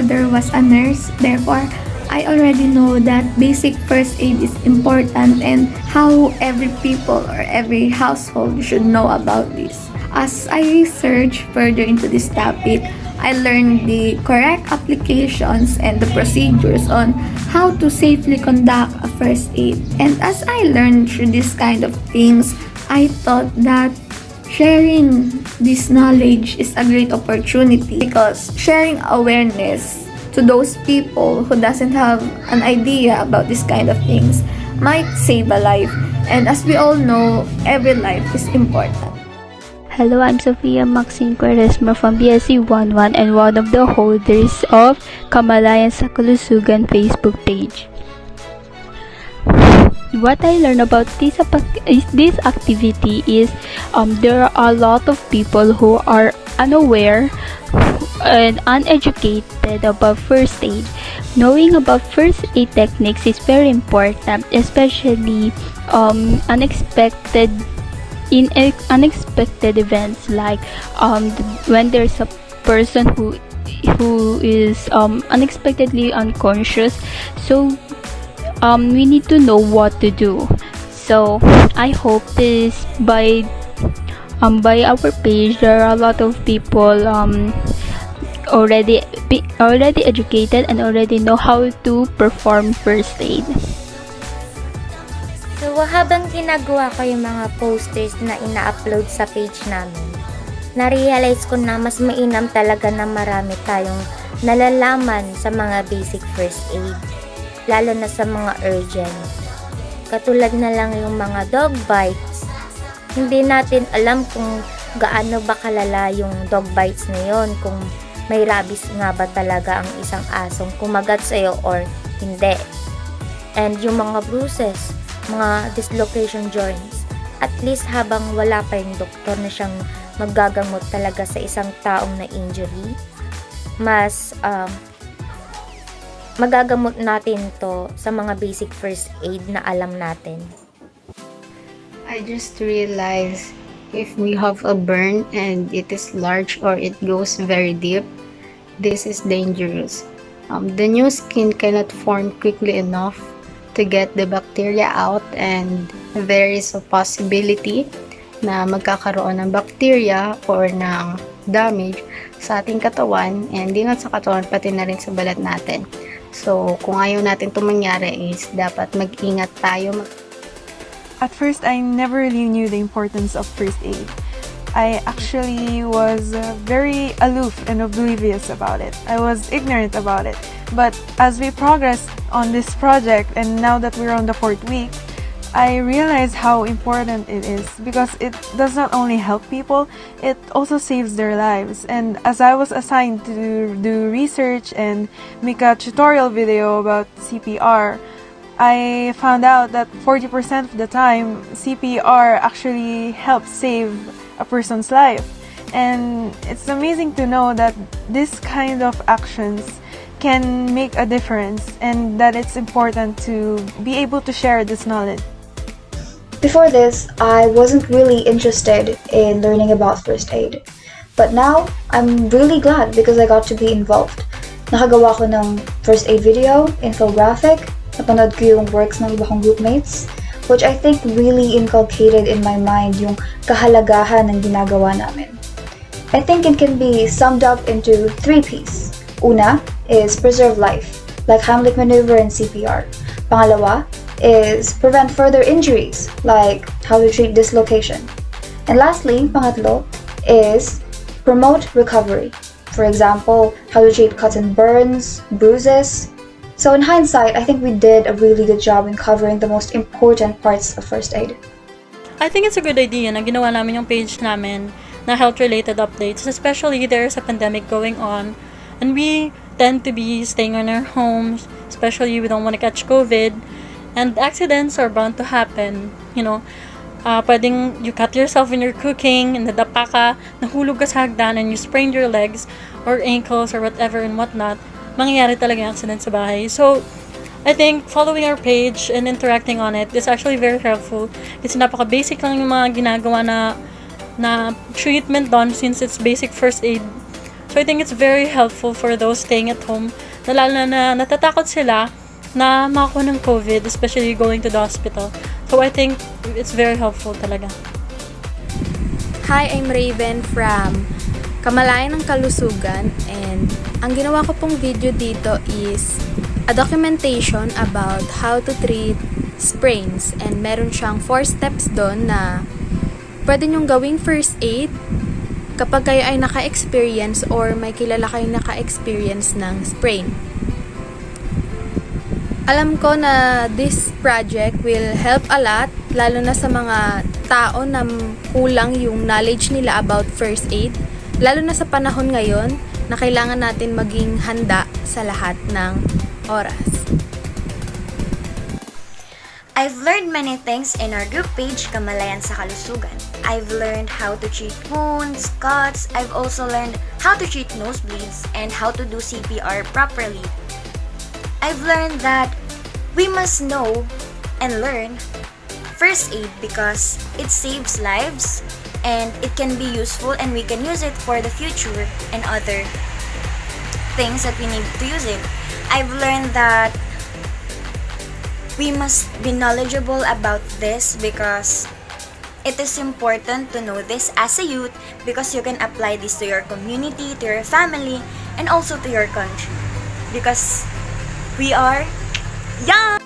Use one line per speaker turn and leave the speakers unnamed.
father was a nurse, therefore I already know that basic first aid is important and how every people or every household should know about this. As I research further into this topic, I learned the correct applications and the procedures on how to safely conduct a first aid. And as I learned through this kind of things, I thought that sharing this knowledge is a great opportunity because sharing awareness to those people who doesn't have an idea about this kind of things might save a life. And as we all know, every life is important.
Hello, I'm Sophia Maxine Quaresma from BSC 11 and one of the holders of Kamalayan sa Kalusugan Facebook page. What I learned about this activity is there are a lot of people who are unaware and uneducated about first aid. Knowing about first aid techniques is very important, especially unexpected events like when there's a person who is unexpectedly unconscious. So we need to know what to do. So I hope this by our page there are a lot of people already educated and already know how to perform first aid.
So habang ginagawa ko yung mga posters na ina-upload sa page namin, na-realize ko na mas mainam talaga na marami tayong nalalaman sa mga basic first aid, lalo na sa mga urgent. Katulad na lang yung mga dog bites. Hindi natin alam kung gaano ba kalala yung dog bites na yon, kung may rabies nga ba talaga ang isang asong kumagat sa'yo or hindi. And yung mga bruises, mga dislocation joints, at least habang wala pa yung doktor na siyang maggagamot talaga sa isang taong na injury, mas magagamot natin to sa mga basic first aid na alam natin.
I just realized if we have a burn and it is large or it goes very deep, this is dangerous. The new skin cannot form quickly enough to get the bacteria out, and there is a possibility na magkakaroon ng bacteria or ng damage sa ating katawan, and di lang sa katawan, pati na rin sa balat natin. So, kung ayaw natin ito mangyari is dapat mag-ingat tayo.
At first, I never really knew the importance of first aid. I actually was very aloof and oblivious about it. I was ignorant about it. But as we progressed on this project, and now that we're on the 4th week, I realized how important it is because it does not only help people, it also saves their lives. And as I was assigned to do research and make a tutorial video about CPR, I found out that 40% of the time, CPR actually helps save a person's life. And it's amazing to know that this kind of actions can make a difference and that it's important to be able to share this knowledge.
Before this, I wasn't really interested in learning about first aid. But now, I'm really glad because I got to be involved. Nakagawa ko ng first aid video, infographic, napanood ko yung works ng iba kong groupmates, which I think really inculcated in my mind yung kahalagahan ng ginagawa namin. I think it can be summed up into 3 P's. Una is preserve life, like Heimlich maneuver and CPR. Pangalawa is prevent further injuries, like how to treat dislocation. And lastly, pangatlo, is promote recovery. For example, how to treat cuts and burns, bruises. So in hindsight, I think we did a really good job in covering the most important parts of first aid.
I think it's a good idea na ginawa namin yung page namin na health-related updates, especially there's a pandemic going on and we tend to be staying in our homes, especially we don't want to catch COVID. And accidents are bound to happen, you know. Pwedeng you cut yourself when you're cooking, and nadapa ka, nahulog ka sa hagdan, and you sprained your legs or ankles or whatever and whatnot. Mangyayari talaga yung accident sa bahay. So, I think following our page and interacting on it is actually very helpful. Kasi napaka-basic lang yung mga ginagawa na treatment doon since it's basic first aid So I think it's very helpful for those staying at home, na lalo na natatakot sila na makakuha ng COVID, especially going to the hospital. So I think it's very helpful talaga.
Hi, I'm Raven from Kamalayan ng Kalusugan, and ang ginawa ko pong video dito is a documentation about how to treat sprains, and meron siyang 4 steps doon na pwede nyong gawing first aid kapag kayo ay naka-experience or may kilala kayong naka-experience ng sprain. Alam ko na this project will help a lot, lalo na sa mga tao na kulang yung knowledge nila about first aid, lalo na sa panahon ngayon na kailangan natin maging handa sa lahat ng oras.
I've learned many things in our group page, Kamalayan sa Kalusugan. I've learned how to treat wounds, cuts. I've also learned how to treat nosebleeds and how to do CPR properly. I've learned that we must know and learn first aid because it saves lives and it can be useful, and we can use it for the future and other things that we need to use it. I've learned that we must be knowledgeable about this because it is important to know this as a youth, because you can apply this to your community, to your family, and also to your country, because we are young!